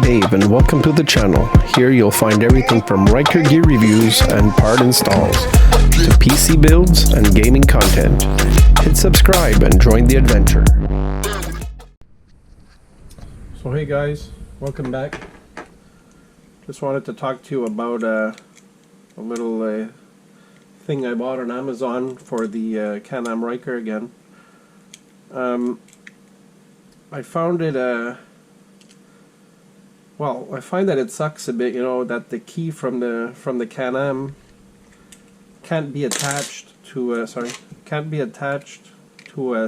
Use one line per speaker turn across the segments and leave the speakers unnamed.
Dave and welcome to the channel. Here you'll find everything from Ryker Key reviews and part installs to PC builds and gaming content. Hit subscribe and join the adventure. So hey guys, welcome back. Just wanted to talk to you about a little thing I bought on Amazon for the Can-Am Ryker again. I found it well, I find that it sucks a bit, you know, that the key from the Can-Am can't be attached to a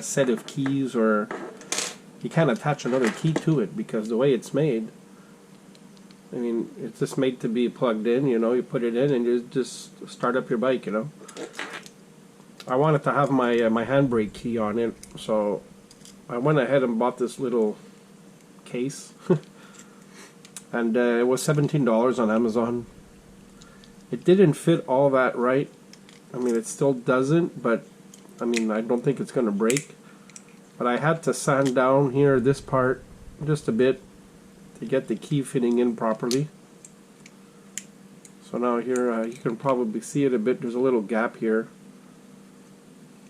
set of keys, or you can't attach another key to it because the way it's made, I mean, it's just made to be plugged in, you know, you put it in and you just start up your bike, you know. I wanted to have my my handbrake key on it, so I went ahead and bought this little case. And it was $17 on Amazon. It didn't fit all that right. I mean, it still doesn't, but I mean, I don't think it's going to break. But I had to sand down here this part just a bit to get the key fitting in properly. So now here you can probably see it a bit. There's a little gap here.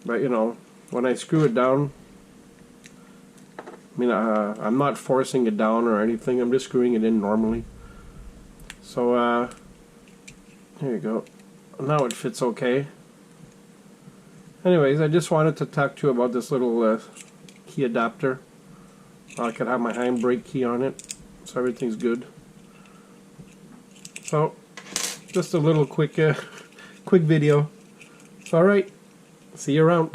But you know, when I screw it down, I mean, I'm not forcing it down or anything. I'm just screwing it in normally. So, there you go. Now it fits okay. Anyways, I just wanted to talk to you about this little key adapter. I could have my handbrake key on it, so everything's good. So, just a little quick video. All right. See you around.